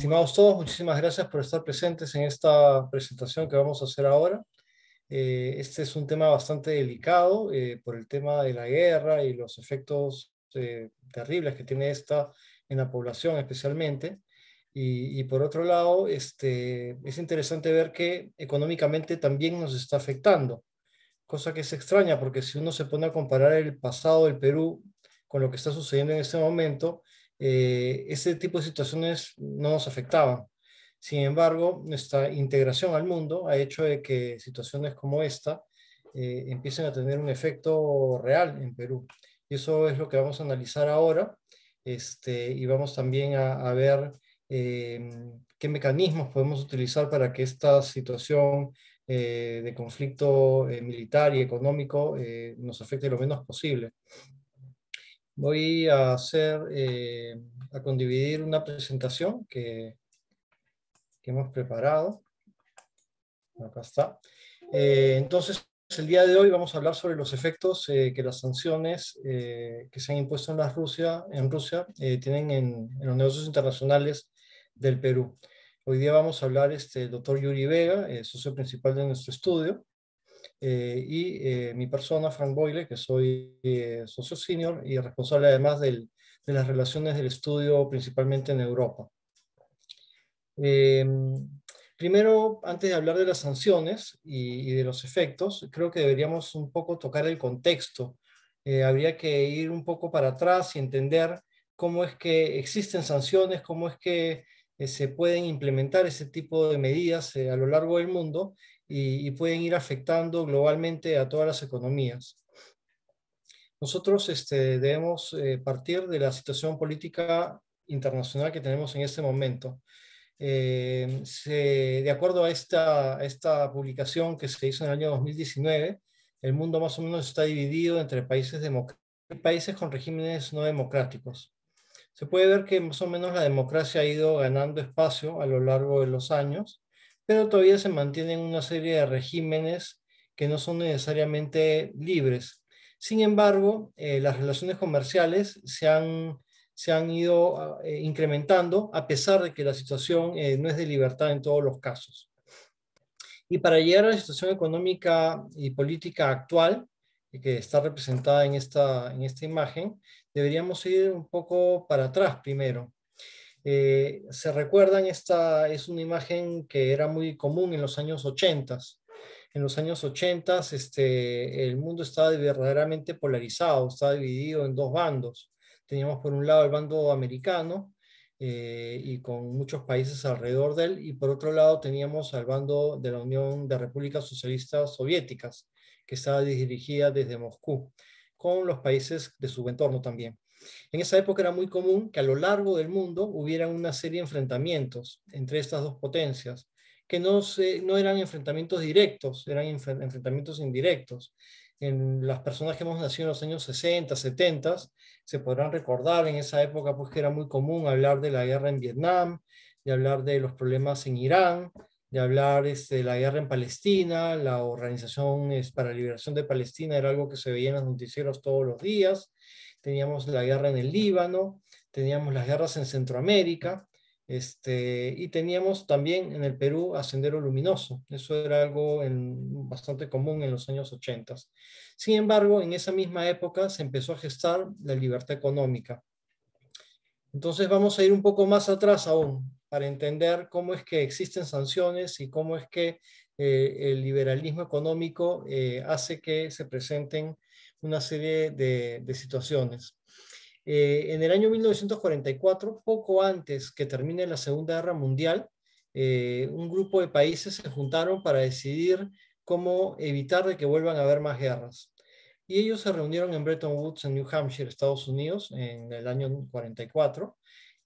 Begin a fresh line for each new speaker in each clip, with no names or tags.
Estimados todos, muchísimas gracias por estar presentes en esta presentación que vamos a hacer ahora. Este es un tema bastante delicado por el tema de la guerra y los efectos terribles que tiene esta en la población especialmente. Y por otro lado, es interesante ver que económicamente también nos está afectando, cosa que es extraña porque si uno se pone a comparar el pasado del Perú con lo que está sucediendo en este momento, ese tipo de situaciones no nos afectaban. Sin embargo, nuestra integración al mundo ha hecho de que situaciones como esta empiecen a tener un efecto real en Perú. Y eso es lo que vamos a analizar ahora, y vamos también a ver qué mecanismos podemos utilizar para que esta situación de conflicto militar y económico nos afecte lo menos posible. Voy a a condividir una presentación que hemos preparado. Acá está. Entonces, el día de hoy vamos a hablar sobre los efectos que las sanciones que se han impuesto en Rusia tienen en los negocios internacionales del Perú. Hoy día vamos a hablar el doctor Yuri Vega, socio principal de nuestro estudio, y mi persona, Frank Boyle, que soy socio senior y responsable además de las relaciones del estudio principalmente en Europa. Primero, antes de hablar de las sanciones y de los efectos, creo que deberíamos un poco tocar el contexto. Habría que ir un poco para atrás y entender cómo es que existen sanciones, cómo es que se pueden implementar ese tipo de medidas a lo largo del mundo y pueden ir afectando globalmente a todas las economías. Nosotros debemos partir de la situación política internacional que tenemos en este momento. De acuerdo a esta publicación que se hizo en el año 2019, el mundo más o menos está dividido entre países democráticos y países con regímenes no democráticos. Se puede ver que más o menos la democracia ha ido ganando espacio a lo largo de los años, pero todavía se mantienen una serie de regímenes que no son necesariamente libres. Sin embargo, las relaciones comerciales se han ido incrementando a pesar de que la situación no es de libertad en todos los casos. Y para llegar a la situación económica y política actual, que está representada en esta imagen, deberíamos ir un poco para atrás primero. Se recuerdan, esta es una imagen que era muy común en los años 80. En los años 80 el mundo estaba verdaderamente polarizado, estaba dividido en dos bandos. Teníamos por un lado el bando americano y con muchos países alrededor de él, y por otro lado teníamos al bando de la Unión de Repúblicas Socialistas Soviéticas, que estaba dirigida desde Moscú, con los países de su entorno también. En esa época era muy común que a lo largo del mundo hubiera una serie de enfrentamientos entre estas dos potencias, que no eran enfrentamientos directos, eran enfrentamientos indirectos. En las personas que hemos nacido en los años 60, 70, se podrán recordar en esa época pues, que era muy común hablar de la guerra en Vietnam, de hablar de los problemas en Irán, de hablar de la guerra en Palestina, la Organización para la Liberación de Palestina era algo que se veía en los noticieros todos los días. Teníamos la guerra en el Líbano, teníamos las guerras en Centroamérica, y teníamos también en el Perú a Sendero Luminoso. Eso era algo bastante común en los años 80. Sin embargo, en esa misma época se empezó a gestar la libertad económica. Entonces vamos a ir un poco más atrás aún para entender cómo es que existen sanciones y cómo es que el liberalismo económico hace que se presenten una serie de situaciones. En el año 1944, poco antes que termine la Segunda Guerra Mundial, un grupo de países se juntaron para decidir cómo evitar de que vuelvan a haber más guerras. Y ellos se reunieron en Bretton Woods, en New Hampshire, Estados Unidos, en el año 44,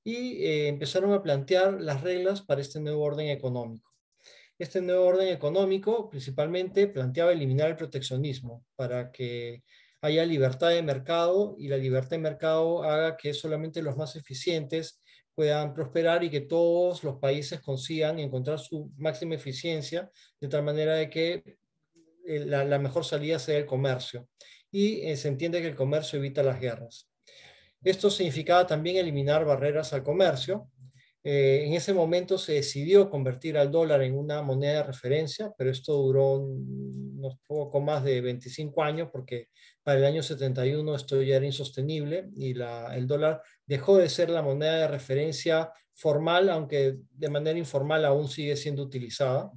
y empezaron a plantear las reglas para este nuevo orden económico. Este nuevo orden económico principalmente planteaba eliminar el proteccionismo para que haya libertad de mercado, y la libertad de mercado haga que solamente los más eficientes puedan prosperar y que todos los países consigan encontrar su máxima eficiencia, de tal manera de que la mejor salida sea el comercio. Y se entiende que el comercio evita las guerras. Esto significaba también eliminar barreras al comercio, En ese momento se decidió convertir al dólar en una moneda de referencia, pero esto duró unos poco más de 25 años porque para el año 71 esto ya era insostenible y el dólar dejó de ser la moneda de referencia formal, aunque de manera informal aún sigue siendo utilizada.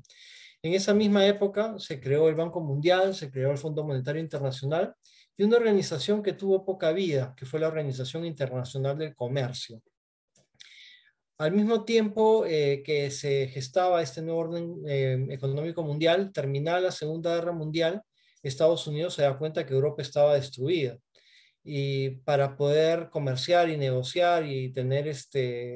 En esa misma época se creó el Banco Mundial, se creó el Fondo Monetario Internacional y una organización que tuvo poca vida, que fue la Organización Internacional del Comercio. Al mismo tiempo que se gestaba este nuevo orden económico mundial, terminada la Segunda Guerra Mundial, Estados Unidos se da cuenta que Europa estaba destruida. Y para poder comerciar y negociar y tener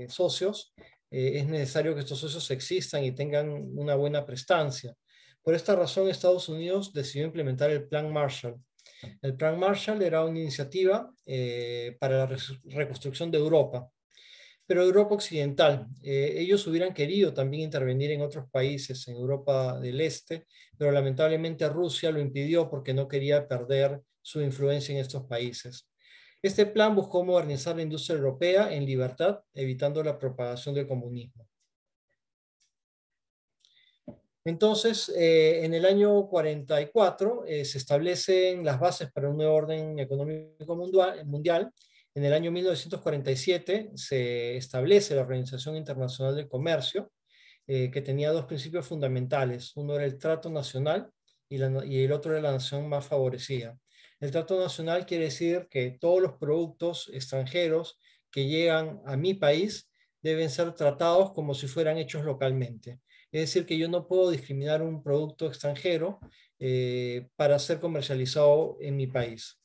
socios, es necesario que estos socios existan y tengan una buena prestancia. Por esta razón, Estados Unidos decidió implementar el Plan Marshall. El Plan Marshall era una iniciativa para la reconstrucción de Europa, pero Europa Occidental. Ellos hubieran querido también intervenir en otros países, en Europa del Este, pero lamentablemente Rusia lo impidió porque no quería perder su influencia en estos países. Este plan buscó modernizar la industria europea en libertad, evitando la propagación del comunismo. Entonces, en el año 44 se establecen las bases para un nuevo orden económico mundial. En el año 1947 se establece la Organización Internacional del Comercio, que tenía dos principios fundamentales. Uno era el trato nacional y el otro era la nación más favorecida. El trato nacional quiere decir que todos los productos extranjeros que llegan a mi país deben ser tratados como si fueran hechos localmente. Es decir, que yo no puedo discriminar un producto extranjero para ser comercializado en mi país.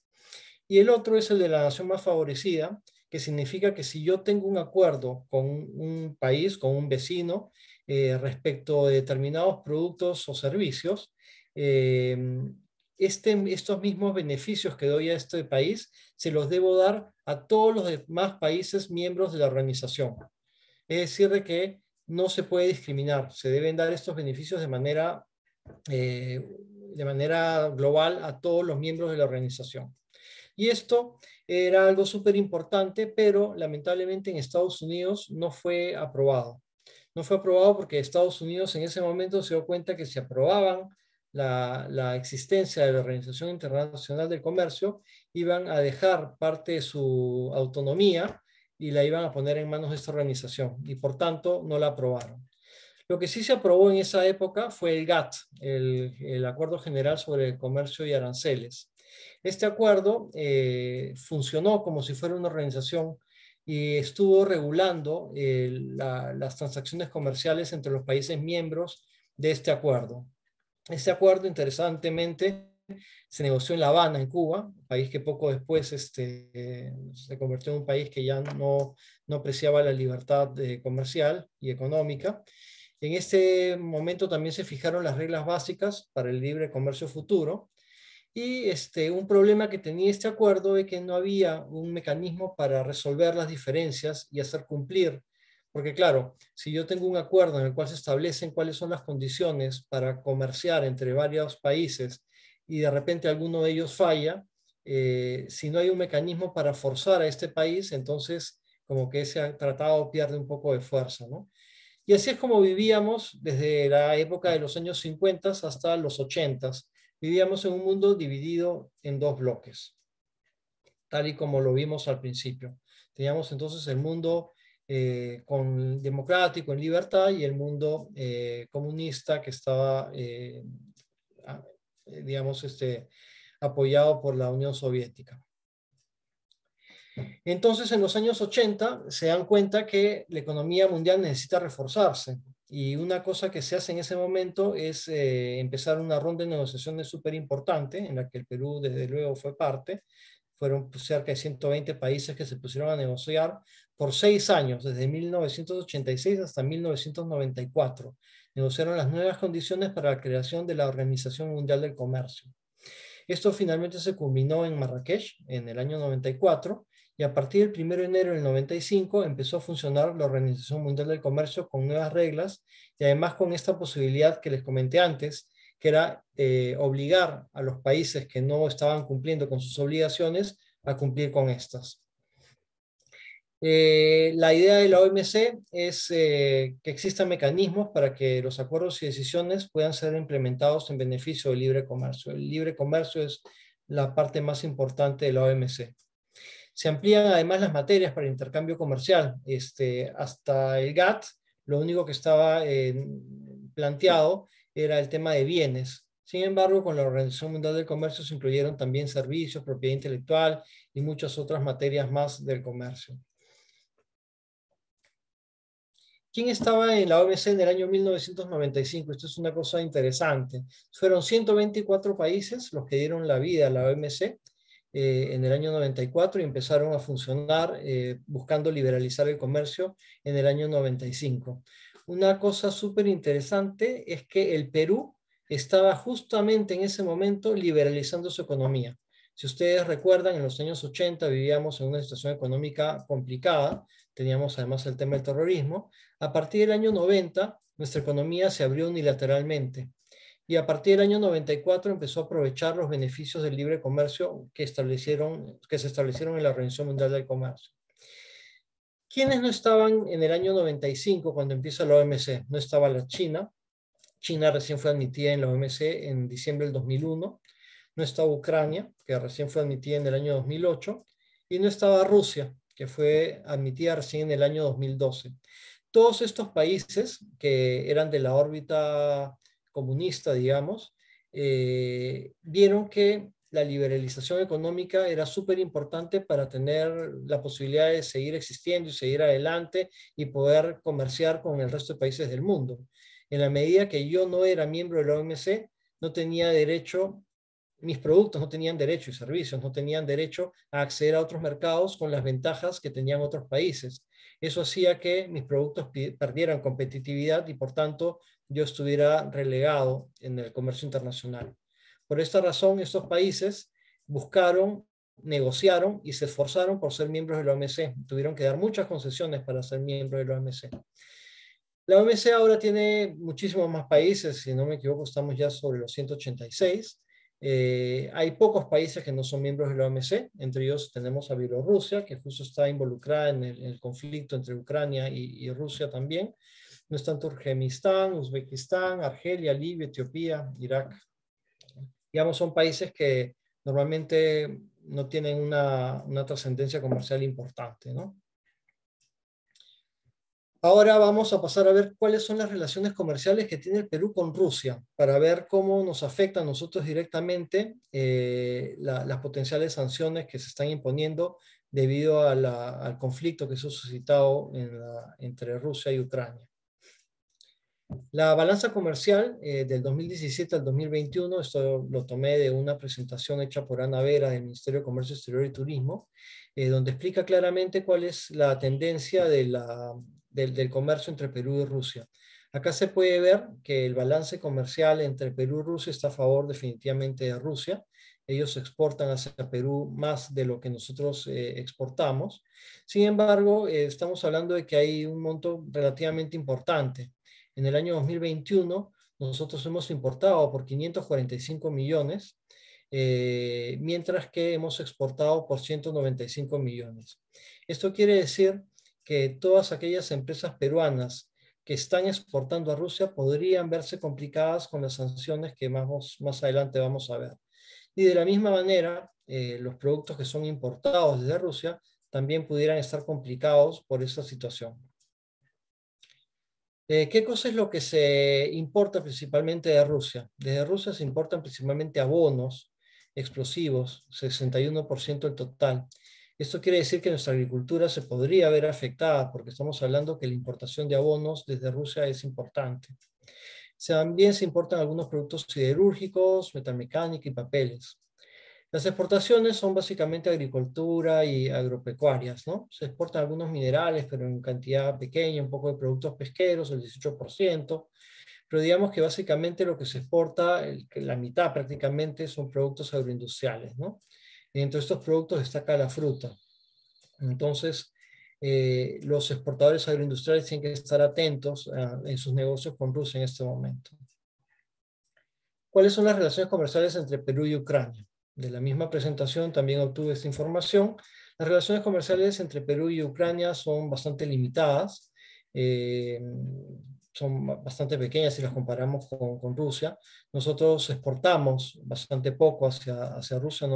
Y el otro es el de la nación más favorecida, que significa que si yo tengo un acuerdo con un país, con un vecino, respecto de determinados productos o servicios, eh, estos mismos beneficios que doy a este país se los debo dar a todos los demás países miembros de la organización. Es decir, de que no se puede discriminar, se deben dar estos beneficios de manera global a todos los miembros de la organización. Y esto era algo súper importante, pero lamentablemente en Estados Unidos no fue aprobado. No fue aprobado porque Estados Unidos en ese momento se dio cuenta que si aprobaban la existencia de la Organización Internacional del Comercio, iban a dejar parte de su autonomía y la iban a poner en manos de esta organización y por tanto no la aprobaron. Lo que sí se aprobó en esa época fue el GATT, el Acuerdo General sobre el Comercio y Aranceles. Este acuerdo funcionó como si fuera una organización y estuvo regulando las transacciones comerciales entre los países miembros de este acuerdo. Este acuerdo, interesantemente, se negoció en La Habana, en Cuba, país que poco después se convirtió en un país que ya no apreciaba la libertad comercial y económica. En este momento también se fijaron las reglas básicas para el libre comercio futuro. Y un problema que tenía este acuerdo es que no había un mecanismo para resolver las diferencias y hacer cumplir. Porque claro, si yo tengo un acuerdo en el cual se establecen cuáles son las condiciones para comerciar entre varios países y de repente alguno de ellos falla, si no hay un mecanismo para forzar a este país, entonces como que ese tratado pierde un poco de fuerza, ¿no? Y así es como vivíamos desde la época de los años 50 hasta los 80. Vivíamos en un mundo dividido en dos bloques, tal y como lo vimos al principio. Teníamos entonces el mundo democrático, en libertad, y el mundo comunista que estaba, digamos, apoyado por la Unión Soviética. Entonces, en los años 80 se dan cuenta que la economía mundial necesita reforzarse. Y una cosa que se hace en ese momento es empezar una ronda de negociaciones súper importante, en la que el Perú desde luego fue parte. Fueron cerca de 120 países que se pusieron a negociar por 6 años, desde 1986 hasta 1994. Negociaron las nuevas condiciones para la creación de la Organización Mundial del Comercio. Esto finalmente se culminó en Marrakech en el año 94 y a partir del 1 de enero del 95 empezó a funcionar la Organización Mundial del Comercio con nuevas reglas y además con esta posibilidad que les comenté antes, que era obligar a los países que no estaban cumpliendo con sus obligaciones a cumplir con estas. La idea de la OMC es que existan mecanismos para que los acuerdos y decisiones puedan ser implementados en beneficio del libre comercio. El libre comercio es la parte más importante de la OMC. Se amplían además las materias para intercambio comercial. Hasta el GATT, lo único que estaba planteado era el tema de bienes. Sin embargo, con la Organización Mundial del Comercio se incluyeron también servicios, propiedad intelectual y muchas otras materias más del comercio. ¿Quién estaba en la OMC en el año 1995? Esto es una cosa interesante. Fueron 124 países los que dieron la vida a la OMC en el año 94 y empezaron a funcionar buscando liberalizar el comercio en el año 95. Una cosa súper interesante es que el Perú estaba justamente en ese momento liberalizando su economía. Si ustedes recuerdan, en los años 80 vivíamos en una situación económica complicada, teníamos además el tema del terrorismo. A partir del año 90, nuestra economía se abrió unilateralmente y a partir del año 94 empezó a aprovechar los beneficios del libre comercio que se establecieron en la Organización Mundial del Comercio. ¿Quiénes no estaban en el año 95 cuando empieza la OMC? No estaba la China. China recién fue admitida en la OMC en diciembre del 2001. No estaba Ucrania, que recién fue admitida en el año 2008. Y no estaba Rusia, que fue admitida recién en el año 2012. Todos estos países que eran de la órbita comunista, digamos, vieron que la liberalización económica era súper importante para tener la posibilidad de seguir existiendo y seguir adelante y poder comerciar con el resto de países del mundo. En la medida que yo no era miembro de la OMC, no tenía derecho, mis productos no tenían derecho y servicios no tenían derecho a acceder a otros mercados con las ventajas que tenían otros países. Eso hacía que mis productos perdieran competitividad y por tanto yo estuviera relegado en el comercio internacional. Por esta razón, estos países buscaron, negociaron y se esforzaron por ser miembros de la OMC. Tuvieron que dar muchas concesiones para ser miembros de la OMC. La OMC ahora tiene muchísimos más países, si no me equivoco, estamos ya sobre los 186. Hay pocos países que no son miembros de la OMC, entre ellos tenemos a Bielorrusia, que justo está involucrada en el conflicto entre Ucrania y Rusia también. No están Turkmenistán, Uzbekistán, Argelia, Libia, Etiopía, Irak. Digamos, son países que normalmente no tienen una trascendencia comercial importante, ¿no? Ahora vamos a pasar a ver cuáles son las relaciones comerciales que tiene el Perú con Rusia, para ver cómo nos afecta a nosotros directamente las potenciales sanciones que se están imponiendo debido a al conflicto que se ha suscitado entre Rusia y Ucrania. La balanza comercial del 2017 al 2021, esto lo tomé de una presentación hecha por Ana Vera del Ministerio de Comercio Exterior y Turismo, donde explica claramente cuál es la tendencia del comercio entre Perú y Rusia. Acá se puede ver que el balance comercial entre Perú y Rusia está a favor definitivamente de Rusia. Ellos exportan hacia Perú más de lo que nosotros exportamos. Sin embargo, estamos hablando de que hay un monto relativamente importante. En el año 2021, nosotros hemos importado por 545 millones, mientras que hemos exportado por 195 millones. Esto quiere decir que todas aquellas empresas peruanas que están exportando a Rusia podrían verse complicadas con las sanciones que más adelante vamos a ver. Y de la misma manera, los productos que son importados desde Rusia también pudieran estar complicados por esta situación. ¿Qué cosa es lo que se importa principalmente de Rusia? Desde Rusia se importan principalmente abonos, explosivos, 61% del total. Esto quiere decir que nuestra agricultura se podría ver afectada porque estamos hablando que la importación de abonos desde Rusia es importante. También se importan algunos productos siderúrgicos, metalmecánica y papeles. Las exportaciones son básicamente agricultura y agropecuarias, ¿no? Se exportan algunos minerales, pero en cantidad pequeña, un poco de productos pesqueros, el 18%, pero digamos que básicamente lo que se exporta, la mitad prácticamente son productos agroindustriales, ¿no? Y entre estos productos destaca la fruta. Entonces, los exportadores agroindustriales tienen que estar atentos en sus negocios con Rusia en este momento. ¿Cuáles son las relaciones comerciales entre Perú y Ucrania? De la misma presentación también obtuve esta información. Las relaciones comerciales entre Perú y Ucrania son bastante limitadas, eh, son bastante pequeñas si las comparamos con Rusia. Nosotros exportamos bastante poco hacia Rusia,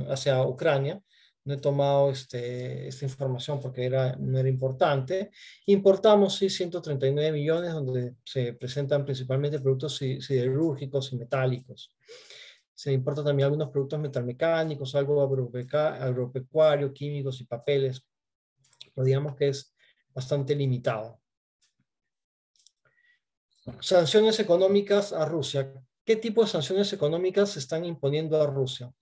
hacia Ucrania. No he tomado esta información porque no era importante. Importamos, sí, 139 millones, donde se presentan principalmente productos siderúrgicos y metálicos. Se importan también algunos productos metalmecánicos, algo agropecuario, químicos y papeles, pero digamos que es bastante limitado. Sanciones económicas a Rusia. ¿Qué tipo de sanciones económicas se están imponiendo a Rusia?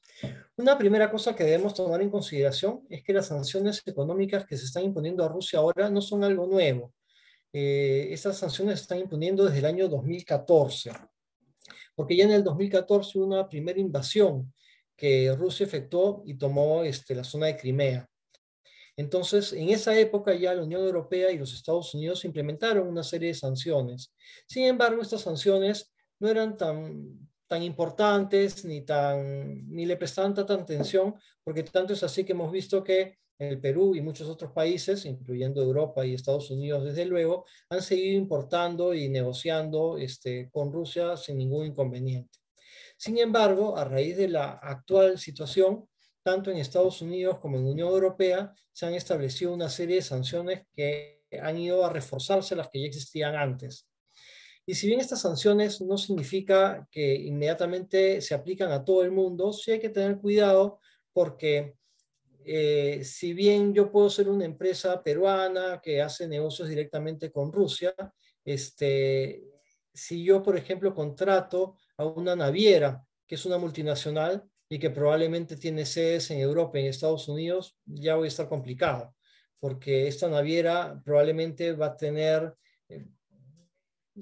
Una primera cosa que debemos tomar en consideración es que las sanciones económicas que se están imponiendo a Rusia ahora no son algo nuevo. Estas sanciones se están imponiendo desde el año 2014, porque ya en el 2014 hubo una primera invasión que Rusia efectuó y tomó la zona de Crimea. Entonces, en esa época ya la Unión Europea y los Estados Unidos implementaron una serie de sanciones. Sin embargo, estas sanciones no eran tan importantes ni le prestaban tanta atención, porque tanto es así que hemos visto que el Perú y muchos otros países, incluyendo Europa y Estados Unidos, desde luego, han seguido importando y negociando con Rusia sin ningún inconveniente. Sin embargo, a raíz de la actual situación, tanto en Estados Unidos como en la Unión Europea, se han establecido una serie de sanciones que han ido a reforzarse las que ya existían antes. Y si bien estas sanciones no significa que inmediatamente se aplican a todo el mundo, sí hay que tener cuidado porque si bien yo puedo ser una empresa peruana que hace negocios directamente con Rusia, si yo, por ejemplo, contrato a una naviera que es una multinacional y que probablemente tiene sedes en Europa y en Estados Unidos, ya voy a estar complicado, porque esta naviera probablemente va a tener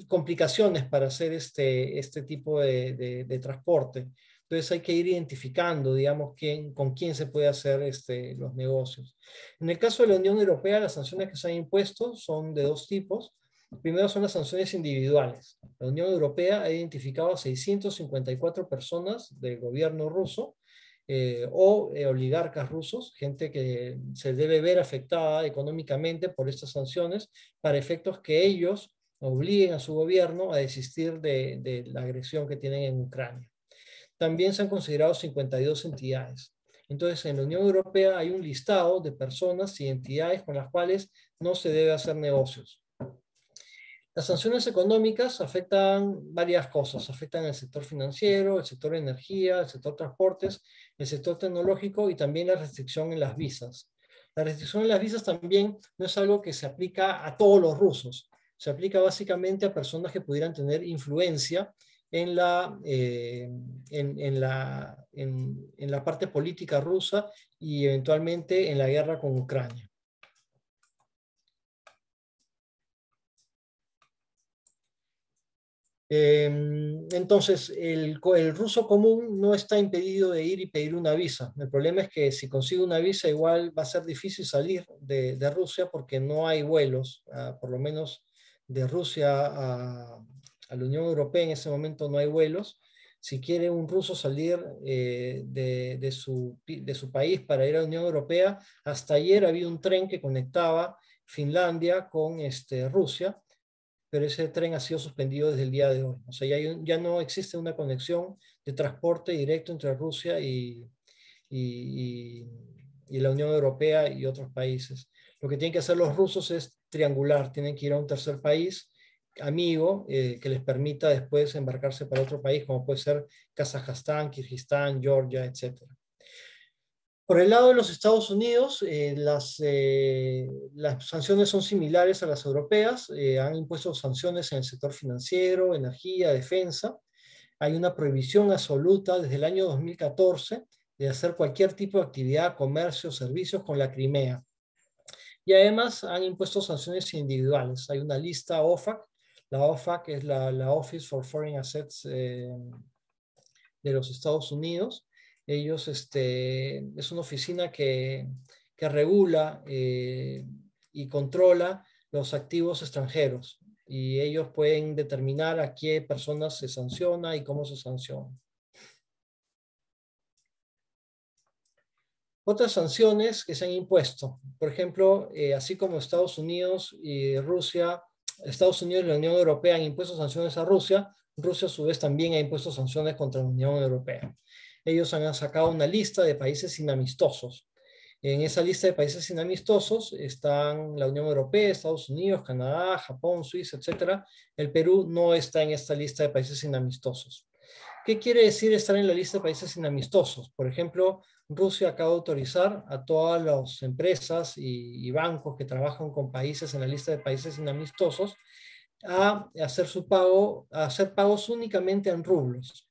complicaciones para hacer este tipo de transporte. Entonces hay que ir identificando, digamos, con quién se puede hacer los negocios. En el caso de la Unión Europea, las sanciones que se han impuesto son de dos tipos. Primero son las sanciones individuales. La Unión Europea ha identificado a 654 personas del gobierno ruso o oligarcas rusos, gente que se debe ver afectada económicamente por estas sanciones para efectos que ellos obliguen a su gobierno a desistir de la agresión que tienen en Ucrania. También se han considerado 52 entidades. Entonces, en la Unión Europea hay un listado de personas y entidades con las cuales no se debe hacer negocios. Las sanciones económicas afectan varias cosas. Afectan el sector financiero, el sector energía, el sector transportes, el sector tecnológico y también la restricción en las visas. La restricción en las visas también no es algo que se aplica a todos los rusos. Se aplica básicamente a personas que pudieran tener influencia en la parte política rusa y eventualmente en la guerra con Ucrania. Entonces, el ruso común no está impedido de ir y pedir una visa. El problema es que si consigue una visa, igual va a ser difícil salir de Rusia porque no hay vuelos, por lo menos de Rusia a la Unión Europea en ese momento no hay vuelos. Si quiere un ruso salir de su país para ir a la Unión Europea, hasta ayer había un tren que conectaba Finlandia con Rusia, pero ese tren ha sido suspendido desde el día de hoy. O sea, ya no existe una conexión de transporte directo entre Rusia y, y la Unión Europea y otros países. Lo que tienen que hacer los rusos es triangular, tienen que ir a un tercer país amigo que les permita después embarcarse para otro país, como puede ser Kazajstán, Kirguistán, Georgia, etc. Por el lado de los Estados Unidos, las sanciones son similares a las europeas. Han impuesto sanciones en el sector financiero, energía, defensa. Hay una prohibición absoluta desde el año 2014 de hacer cualquier tipo de actividad, comercio o servicios con la Crimea. Y además han impuesto sanciones individuales. Hay una lista OFAC. La OFAC es la Office for Foreign Assets de los Estados Unidos. Ellos, es una oficina que regula y controla los activos extranjeros y ellos pueden determinar a qué personas se sanciona y cómo se sanciona. Otras sanciones que se han impuesto, por ejemplo, así como Estados Unidos y Rusia, Estados Unidos y la Unión Europea han impuesto sanciones a Rusia, Rusia a su vez también ha impuesto sanciones contra la Unión Europea. Ellos han sacado una lista de países inamistosos. En esa lista de países inamistosos están la Unión Europea, Estados Unidos, Canadá, Japón, Suiza, etc. El Perú no está en esta lista de países inamistosos. ¿Qué quiere decir estar en la lista de países inamistosos? Por ejemplo, Rusia acaba de autorizar a todas las empresas y bancos que trabajan con países en la lista de países inamistosos a hacer su pago, a hacer pagos únicamente en rublos.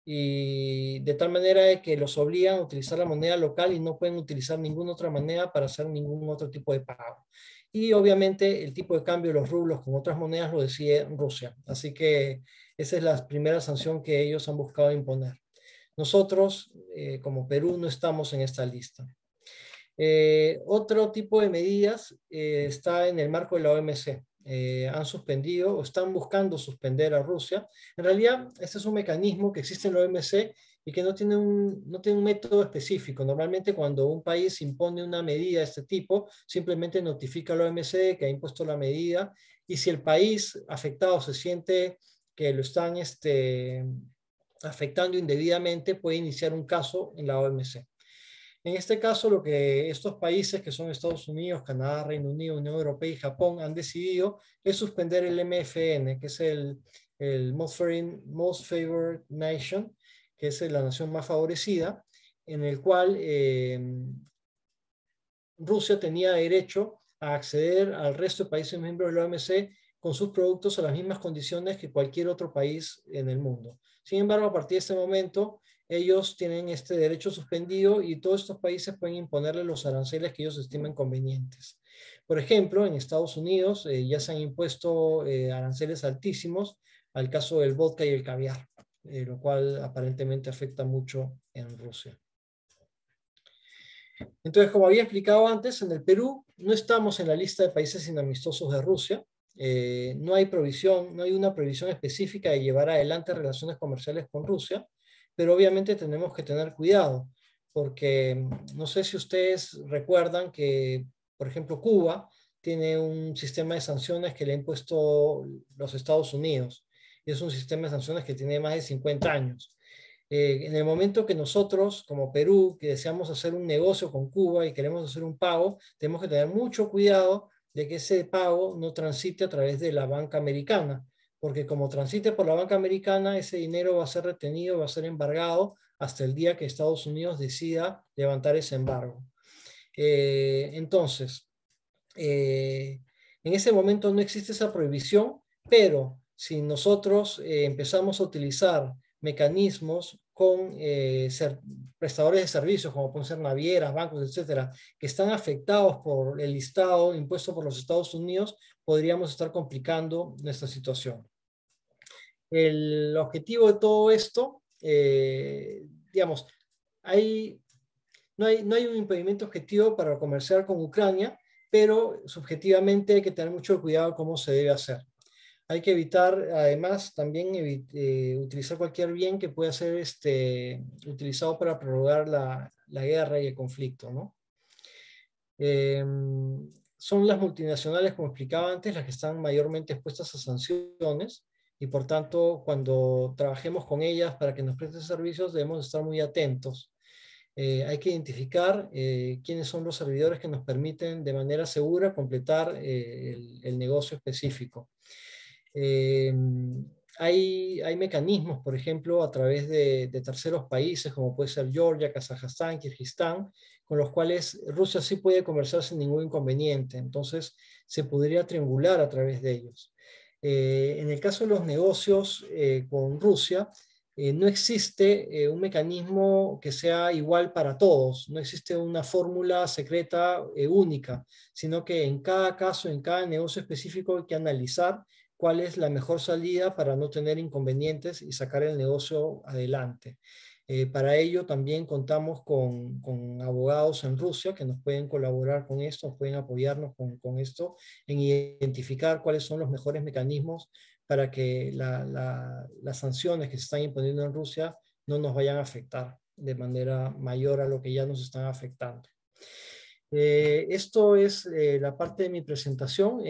Y de tal manera de que los obligan a utilizar la moneda local y no pueden utilizar ninguna otra moneda para hacer ningún otro tipo de pago. Y obviamente el tipo de cambio de los rublos con otras monedas lo decide Rusia. Así que esa es la primera sanción que ellos han buscado imponer. Nosotros, como Perú, no estamos en esta lista. Otro tipo de medidas está en el marco de la OMC. Han suspendido o están buscando suspender a Rusia. En realidad, este es un mecanismo que existe en la OMC y que no tiene un método específico. Normalmente cuando un país impone una medida de este tipo, simplemente notifica a la OMC que ha impuesto la medida y si el país afectado se siente que lo están afectando indebidamente, puede iniciar un caso en la OMC. En este caso, lo que estos países, que son Estados Unidos, Canadá, Reino Unido, Unión Europea y Japón, han decidido es suspender el MFN, que es el Most Favored Nation, que es la nación más favorecida, en el cual Rusia tenía derecho a acceder al resto de países miembros de la OMC con sus productos a las mismas condiciones que cualquier otro país en el mundo. Sin embargo, a partir de este momento, ellos tienen este derecho suspendido y todos estos países pueden imponerle los aranceles que ellos estimen convenientes. Por ejemplo, en Estados Unidos ya se han impuesto aranceles altísimos al caso del vodka y el caviar, lo cual aparentemente afecta mucho en Rusia. Entonces, como había explicado antes, en el Perú no estamos en la lista de países inamistosos de Rusia. No hay una provisión específica de llevar adelante relaciones comerciales con Rusia, pero obviamente tenemos que tener cuidado, porque no sé si ustedes recuerdan que, por ejemplo, Cuba tiene un sistema de sanciones que le ha impuesto los Estados Unidos. Y es un sistema de sanciones que tiene más de 50 años. En el momento que nosotros, como Perú, que deseamos hacer un negocio con Cuba y queremos hacer un pago, tenemos que tener mucho cuidado de que ese pago no transite a través de la banca americana, porque como transite por la banca americana, ese dinero va a ser retenido, va a ser embargado hasta el día que Estados Unidos decida levantar ese embargo. Entonces, en ese momento no existe esa prohibición, pero si nosotros empezamos a utilizar mecanismos con prestadores de servicios, como pueden ser navieras, bancos, etcétera, que están afectados por el listado impuesto por los Estados Unidos, podríamos estar complicando nuestra situación. El objetivo de todo esto, digamos, no hay un impedimento objetivo para comerciar con Ucrania, pero subjetivamente hay que tener mucho cuidado cómo se debe hacer. Hay que evitar, además, también utilizar cualquier bien que pueda ser utilizado para prorrogar la guerra y el conflicto, ¿no? Son las multinacionales, como explicaba antes, las que están mayormente expuestas a sanciones y por tanto, cuando trabajemos con ellas para que nos presten servicios, debemos estar muy atentos. Hay que identificar quiénes son los servidores que nos permiten de manera segura completar el negocio específico. Hay mecanismos, por ejemplo, a través de terceros países, como puede ser Georgia, Kazajstán, Kirguistán, con los cuales Rusia sí puede comerciar sin ningún inconveniente. Entonces, se podría triangular a través de ellos. En el caso de los negocios con Rusia, no existe un mecanismo que sea igual para todos, no existe una fórmula secreta única, sino que en cada caso, en cada negocio específico hay que analizar cuál es la mejor salida para no tener inconvenientes y sacar el negocio adelante. Para ello también contamos con abogados en Rusia que nos pueden colaborar con esto, pueden apoyarnos con esto en identificar cuáles son los mejores mecanismos para que las sanciones que se están imponiendo en Rusia no nos vayan a afectar. de manera mayor a lo que ya nos están afectando. Esto es la parte de mi presentación.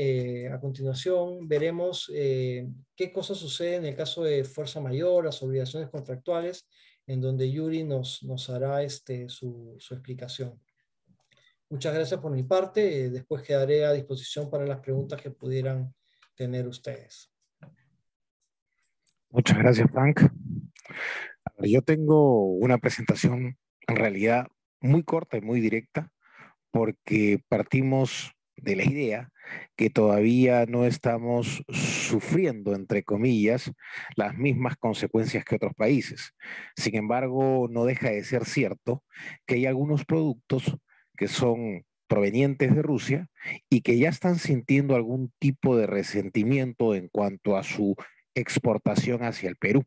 A continuación veremos qué cosas suceden en el caso de fuerza mayor, las obligaciones contractuales, en donde Yuri nos hará su explicación. Muchas gracias por mi parte. Después quedaré a disposición para las preguntas que pudieran tener ustedes.
Muchas gracias, Frank. A ver, yo tengo una presentación en realidad muy corta y muy directa porque partimos de la idea que todavía no estamos sufriendo, entre comillas, las mismas consecuencias que otros países. Sin embargo, no deja de ser cierto que hay algunos productos que son provenientes de Rusia y que ya están sintiendo algún tipo de resentimiento en cuanto a su exportación hacia el Perú.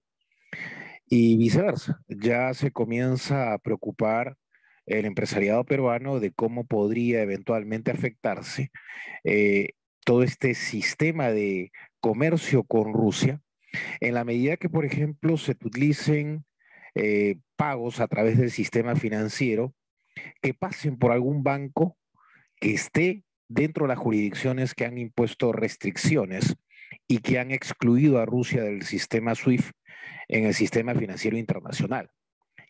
Y viceversa, ya se comienza a preocupar el empresariado peruano de cómo podría eventualmente afectarse eh, todo este sistema de comercio con Rusia, en la medida que, por ejemplo, se utilicen pagos a través del sistema financiero que pasen por algún banco que esté dentro de las jurisdicciones que han impuesto restricciones y que han excluido a Rusia del sistema SWIFT en el sistema financiero internacional.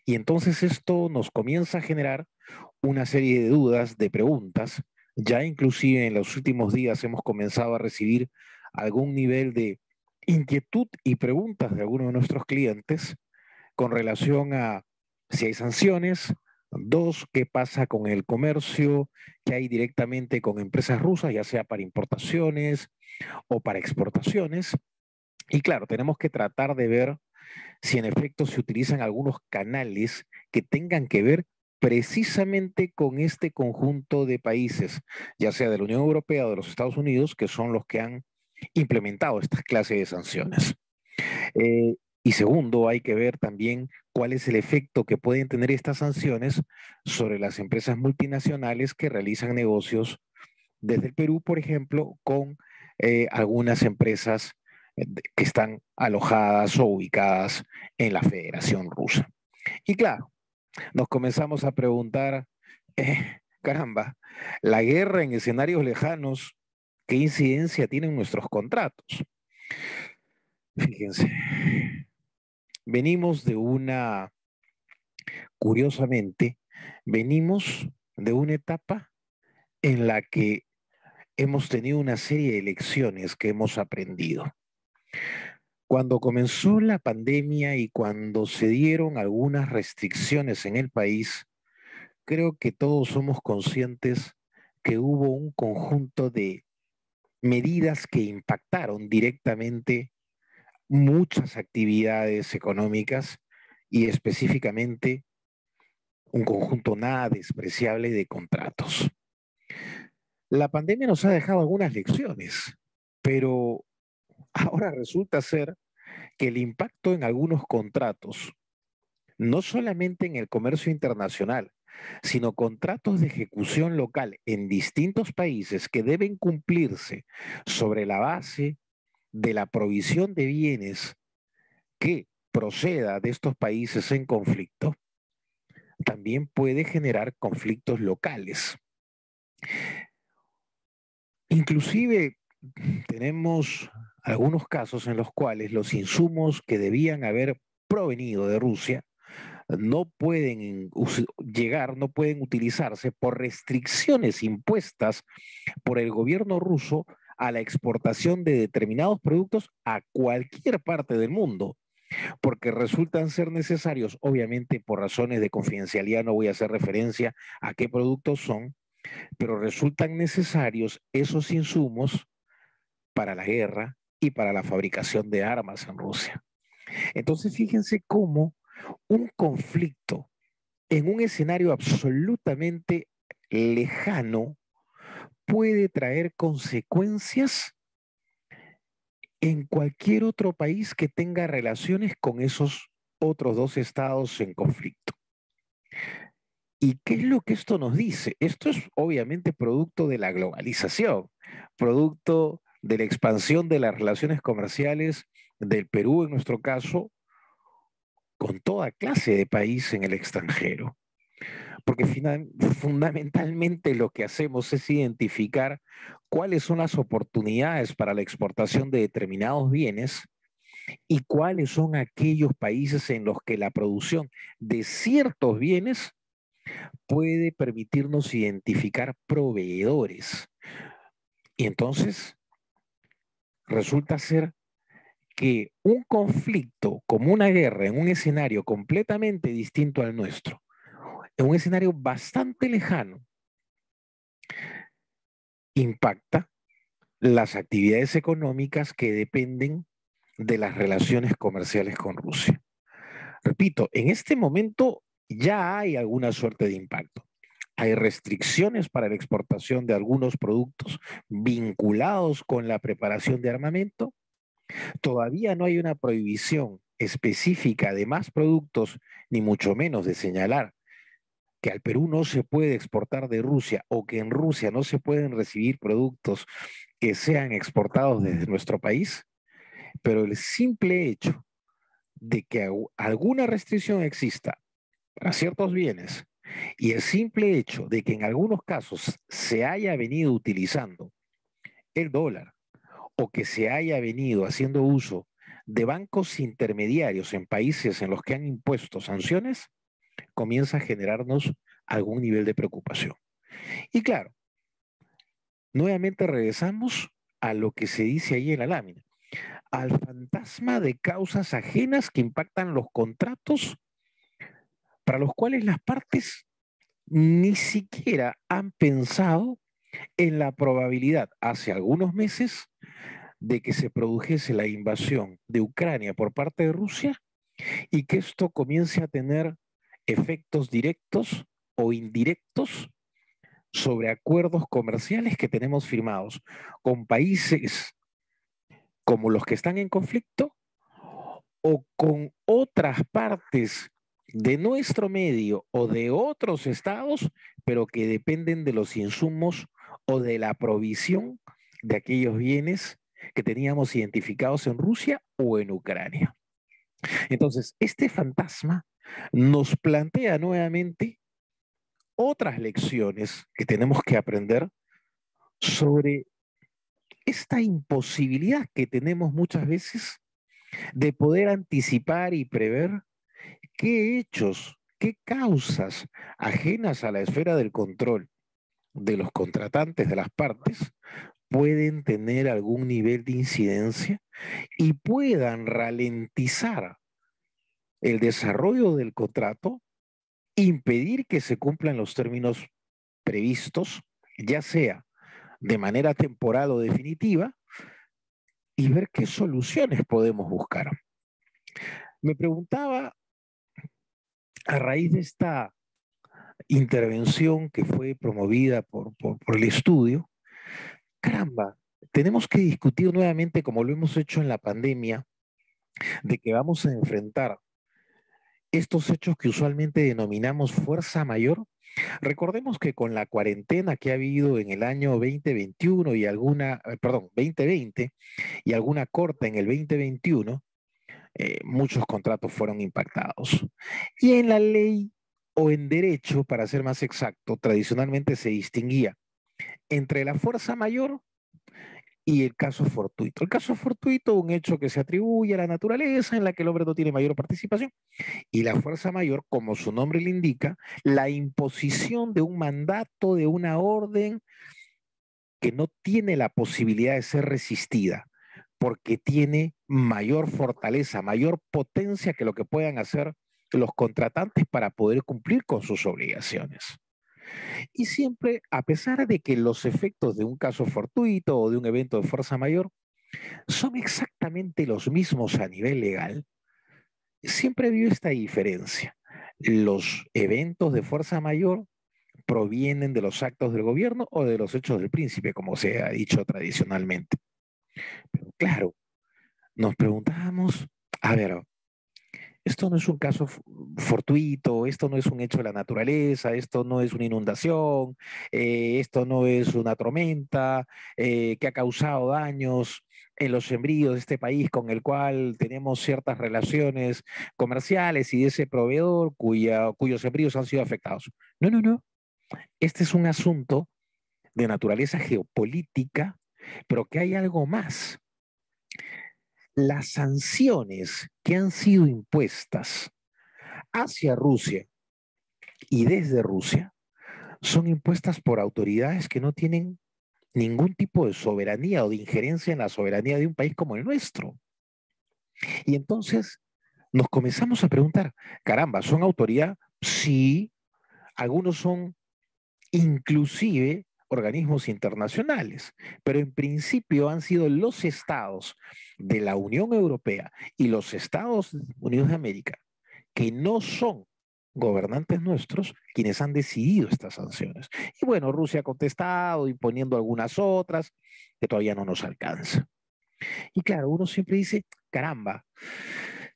Y entonces esto nos comienza a generar una serie de dudas, de preguntas. Ya inclusive en los últimos días hemos comenzado a recibir algún nivel de inquietud y preguntas de algunos de nuestros clientes con relación a si hay sanciones. Dos, ¿qué pasa con el comercio que hay directamente con empresas rusas, ya sea para importaciones o para exportaciones? Y claro, tenemos que tratar de ver si en efecto se utilizan algunos canales que tengan que ver precisamente con este conjunto de países, ya sea de la Unión Europea o de los Estados Unidos, que son los que han implementado esta clase de sanciones. Y segundo, hay que ver también cuál es el efecto que pueden tener estas sanciones sobre las empresas multinacionales que realizan negocios desde el Perú, por ejemplo, con algunas empresas que están alojadas o ubicadas en la Federación Rusa. Y claro, nos comenzamos a preguntar, caramba, la guerra en escenarios lejanos, ¿qué incidencia tienen nuestros contratos? Fíjense, venimos de una, curiosamente, venimos de una etapa en la que hemos tenido una serie de lecciones que hemos aprendido. Cuando comenzó la pandemia y cuando se dieron algunas restricciones en el país, creo que todos somos conscientes que hubo un conjunto de medidas que impactaron directamente muchas actividades económicas y específicamente un conjunto nada despreciable de contratos. La pandemia nos ha dejado algunas lecciones, pero ahora resulta ser que el impacto en algunos contratos, no solamente en el comercio internacional, sino contratos de ejecución local en distintos países que deben cumplirse sobre la base de la provisión de bienes que proceda de estos países en conflicto, también puede generar conflictos locales. Inclusive tenemos algunos casos en los cuales los insumos que debían haber provenido de Rusia no pueden llegar, no pueden utilizarse por restricciones impuestas por el gobierno ruso a la exportación de determinados productos a cualquier parte del mundo, porque resultan ser necesarios, obviamente por razones de confidencialidad no voy a hacer referencia a qué productos son, pero resultan necesarios esos insumos para la guerra y para la fabricación de armas en Rusia. Entonces, fíjense cómo un conflicto en un escenario absolutamente lejano puede traer consecuencias en cualquier otro país que tenga relaciones con esos otros dos estados en conflicto. ¿Y qué es lo que esto nos dice? Esto es obviamente producto de la globalización, producto de la expansión de las relaciones comerciales del Perú, en nuestro caso, con toda clase de país en el extranjero, porque fundamentalmente lo que hacemos es identificar cuáles son las oportunidades para la exportación de determinados bienes y cuáles son aquellos países en los que la producción de ciertos bienes puede permitirnos identificar proveedores. Y entonces resulta ser que un conflicto como una guerra en un escenario completamente distinto al nuestro, en un escenario bastante lejano, impacta las actividades económicas que dependen de las relaciones comerciales con Rusia. Repito, en este momento ya hay alguna suerte de impacto. Hay restricciones para la exportación de algunos productos vinculados con la preparación de armamento. Todavía no hay una prohibición específica de más productos, ni mucho menos de señalar que al Perú no se puede exportar de Rusia o que en Rusia no se pueden recibir productos que sean exportados desde nuestro país, pero el simple hecho de que alguna restricción exista para ciertos bienes y el simple hecho de que en algunos casos se haya venido utilizando el dólar o que se haya venido haciendo uso de bancos intermediarios en países en los que han impuesto sanciones, comienza a generarnos algún nivel de preocupación. Y claro, nuevamente regresamos a lo que se dice ahí en la lámina, al fantasma de causas ajenas que impactan los contratos para los cuales las partes ni siquiera han pensado en la probabilidad hace algunos meses de que se produjese la invasión de Ucrania por parte de Rusia y que esto comience a tener efectos directos o indirectos sobre acuerdos comerciales que tenemos firmados con países como los que están en conflicto o con otras partes de nuestro medio o de otros estados, pero que dependen de los insumos o de la provisión de aquellos bienes que teníamos identificados en Rusia o en Ucrania. Entonces, este fantasma nos plantea nuevamente otras lecciones que tenemos que aprender sobre esta imposibilidad que tenemos muchas veces de poder anticipar y prever qué hechos, qué causas ajenas a la esfera del control de los contratantes de las partes pueden tener algún nivel de incidencia y puedan ralentizar el desarrollo del contrato, impedir que se cumplan los términos previstos, ya sea de manera temporal o definitiva, y ver qué soluciones podemos buscar. Me preguntaba, a raíz de esta intervención que fue promovida por el estudio, caramba, tenemos que discutir nuevamente, como lo hemos hecho en la pandemia, de que vamos a enfrentar estos hechos que usualmente denominamos fuerza mayor. Recordemos que con la cuarentena que ha habido en el año 2021 y alguna, perdón, 2020 y alguna corta en el 2021, muchos contratos fueron impactados. Y en la ley o en derecho, para ser más exacto, tradicionalmente se distinguía entre la fuerza mayor y el caso fortuito. El caso fortuito, un hecho que se atribuye a la naturaleza en la que el hombre no tiene mayor participación, y la fuerza mayor, como su nombre le indica, la imposición de un mandato, de una orden que no tiene la posibilidad de ser resistida, porque tiene mayor fortaleza, mayor potencia que lo que puedan hacer los contratantes para poder cumplir con sus obligaciones. Y siempre, a pesar de que los efectos de un caso fortuito o de un evento de fuerza mayor son exactamente los mismos a nivel legal, siempre vio esta diferencia. Los eventos de fuerza mayor provienen de los actos del gobierno o de los hechos del príncipe, como se ha dicho tradicionalmente. Pero claro, nos preguntábamos, a ver, esto no es un caso fortuito, esto no es un hecho de la naturaleza, esto no es una inundación, esto no es una tormenta que ha causado daños en los sembríos de este país con el cual tenemos ciertas relaciones comerciales y de ese proveedor cuyos sembríos han sido afectados. No, no, no. Este es un asunto de naturaleza geopolítica, pero que hay algo más. Las sanciones que han sido impuestas hacia Rusia y desde Rusia son impuestas por autoridades que no tienen ningún tipo de soberanía o de injerencia en la soberanía de un país como el nuestro. Y entonces nos comenzamos a preguntar, caramba, ¿son autoridad? Sí, algunos son inclusive organismos internacionales, pero en principio han sido los estados de la Unión Europea y los Estados Unidos de América, que no son gobernantes nuestros, quienes han decidido estas sanciones. Y bueno, Rusia ha contestado, imponiendo algunas otras que todavía no nos alcanza. Y claro, uno siempre dice, caramba,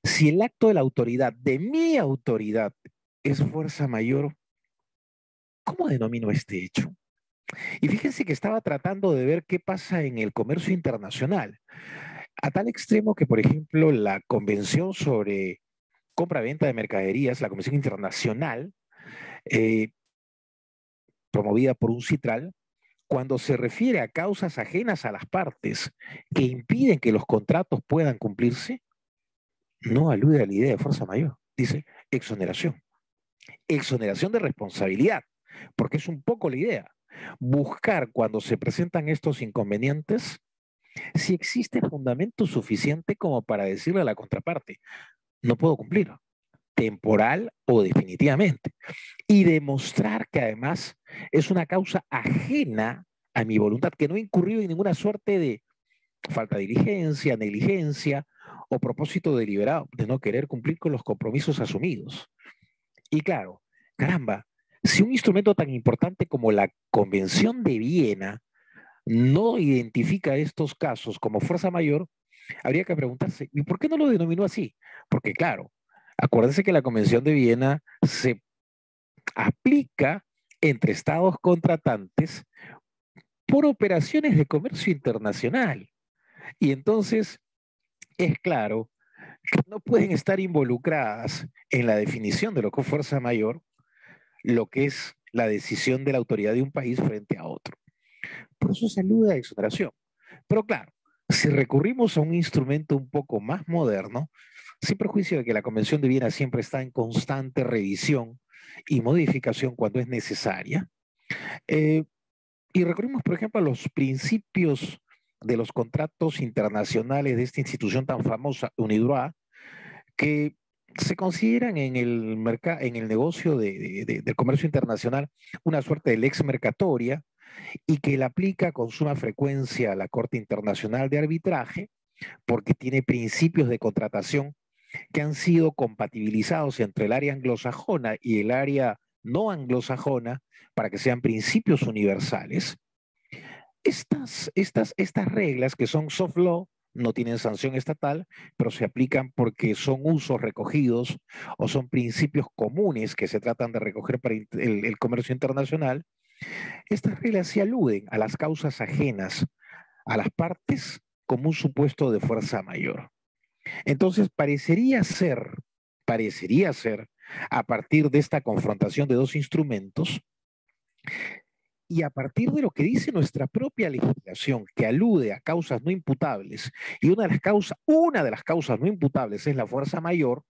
si el acto de la autoridad, de mi autoridad, es fuerza mayor, ¿cómo denomino este hecho? Y fíjense que estaba tratando de ver qué pasa en el comercio internacional, a tal extremo que, por ejemplo, la Convención sobre compra-venta de mercaderías, la Convención Internacional, eh, promovida por un citral, cuando se refiere a causas ajenas a las partes que impiden que los contratos puedan cumplirse, no alude a la idea de fuerza mayor, dice exoneración. Exoneración de responsabilidad, porque es un poco la idea. Buscar cuando se presentan estos inconvenientes si existe fundamento suficiente como para decirle a la contraparte, no puedo cumplir, temporal o definitivamente, y demostrar que además es una causa ajena a mi voluntad, que no he incurrido en ninguna suerte de falta de diligencia, negligencia o propósito deliberado de no querer cumplir con los compromisos asumidos. Y claro, caramba, si un instrumento tan importante como la Convención de Viena no identifica estos casos como fuerza mayor, habría que preguntarse, ¿y por qué no lo denominó así? Porque claro, acuérdense que la Convención de Viena se aplica entre estados contratantes por operaciones de comercio internacional. Y entonces es claro que no pueden estar involucradas en la definición de lo que es fuerza mayor, lo que es la decisión de la autoridad de un país frente a otro. Por eso se alude a exoneración. Pero claro, si recurrimos a un instrumento un poco más moderno, sin perjuicio de que la Convención de Viena siempre está en constante revisión y modificación cuando es necesaria, eh, y recurrimos, por ejemplo, a los principios de los contratos internacionales de esta institución tan famosa, UNIDROIT, que se consideran en en el negocio del comercio internacional una suerte de lex mercatoria y que la aplica con suma frecuencia a la Corte Internacional de Arbitraje porque tiene principios de contratación que han sido compatibilizados entre el área anglosajona y el área no anglosajona para que sean principios universales. Estas reglas que son soft law no tienen sanción estatal, pero se aplican porque son usos recogidos o son principios comunes que se tratan de recoger para el comercio internacional. Estas reglas se aluden a las causas ajenas a las partes como un supuesto de fuerza mayor. Entonces, parecería ser, a partir de esta confrontación de dos instrumentos y a partir de lo que dice nuestra propia legislación, que alude a causas no imputables, y una de las causas no imputables es la fuerza mayor,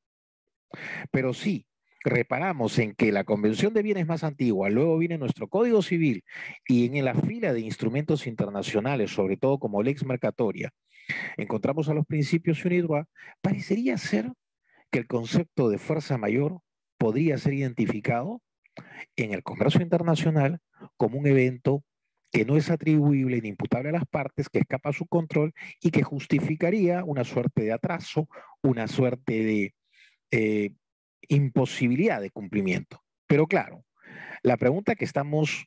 pero sí reparamos en que la Convención de Bienes es más antigua, luego viene nuestro Código Civil y en la fila de instrumentos internacionales, sobre todo como lex mercatoria, encontramos a los principios UNIDROIT, parecería ser que el concepto de fuerza mayor podría ser identificado en el comercio internacional como un evento que no es atribuible ni imputable a las partes, que escapa a su control y que justificaría una suerte de atraso, una suerte de eh, imposibilidad de cumplimiento. Pero claro, la pregunta que estamos,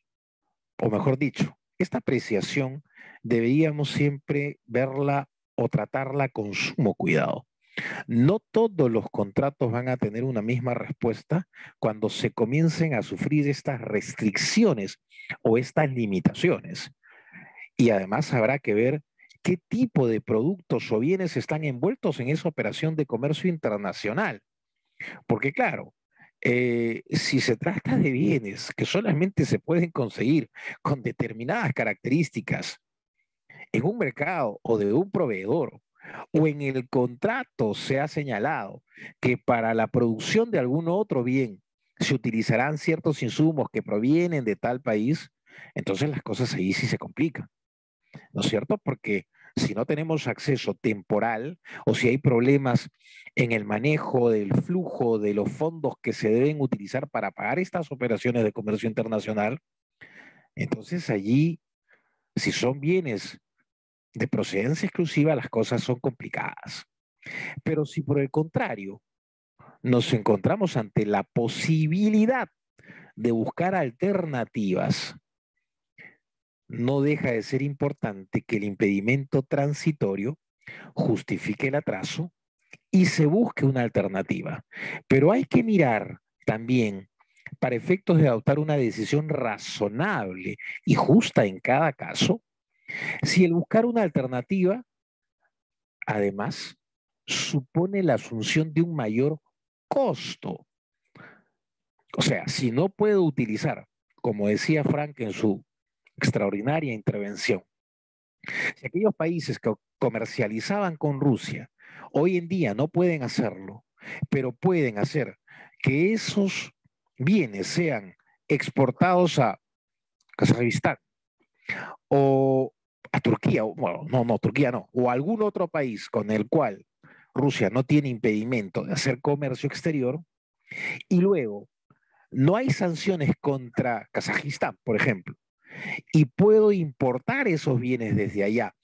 o mejor dicho, esta apreciación deberíamos siempre verla o tratarla con sumo cuidado. No todos los contratos van a tener una misma respuesta cuando se comiencen a sufrir estas restricciones o estas limitaciones. Y además habrá que ver qué tipo de productos o bienes están envueltos en esa operación de comercio internacional. Porque claro, si se trata de bienes que solamente se pueden conseguir con determinadas características en un mercado o de un proveedor, o en el contrato se ha señalado que para la producción de algún otro bien se utilizarán ciertos insumos que provienen de tal país, entonces las cosas ahí sí se complican, ¿no es cierto? Porque si no tenemos acceso temporal o si hay problemas en el manejo del flujo de los fondos que se deben utilizar para pagar estas operaciones de comercio internacional, entonces allí, si son bienes de procedencia exclusiva, las cosas son complicadas. Pero si por el contrario nos encontramos ante la posibilidad de buscar alternativas, no deja de ser importante que el impedimento transitorio justifique el atraso y se busque una alternativa. Pero hay que mirar también, para efectos de adoptar una decisión razonable y justa en cada caso, si el buscar una alternativa, además, supone la asunción de un mayor costo. O sea, si no puedo utilizar, como decía Frank en su extraordinaria intervención, si aquellos países que comercializaban con Rusia hoy en día no pueden hacerlo, pero pueden hacer que esos bienes sean exportados a Kazajistán o a Turquía, bueno, no, Turquía no, o a algún otro país con el cual Rusia no tiene impedimento de hacer comercio exterior, y luego no hay sanciones contra Kazajistán, por ejemplo, y puedo importar esos bienes desde allá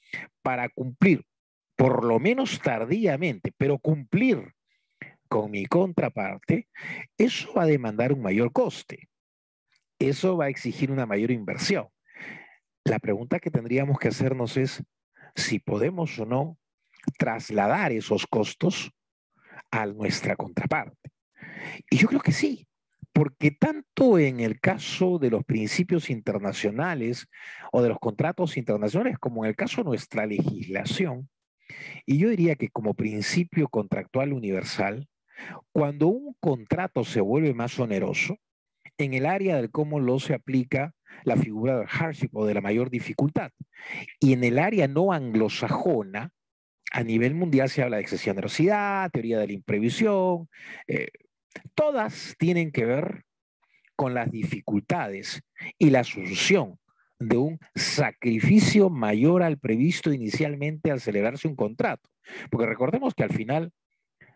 para cumplir, por lo menos tardíamente, pero cumplir con mi contraparte, eso va a demandar un mayor coste. Eso va a exigir una mayor inversión. La pregunta que tendríamos que hacernos es si podemos o no trasladar esos costos a nuestra contraparte. Y yo creo que sí, porque tanto en el caso de los principios internacionales o de los contratos internacionales como en el caso de nuestra legislación, y yo diría que como principio contractual universal, cuando un contrato se vuelve más oneroso, en el área del cómo lo se aplica la figura del hardship o de la mayor dificultad, y en el área no anglosajona, a nivel mundial se habla de excesiva onerosidad, teoría de la imprevisión, eh, todas tienen que ver con las dificultades y la asunción de un sacrificio mayor al previsto inicialmente al celebrarse un contrato. Porque recordemos que al final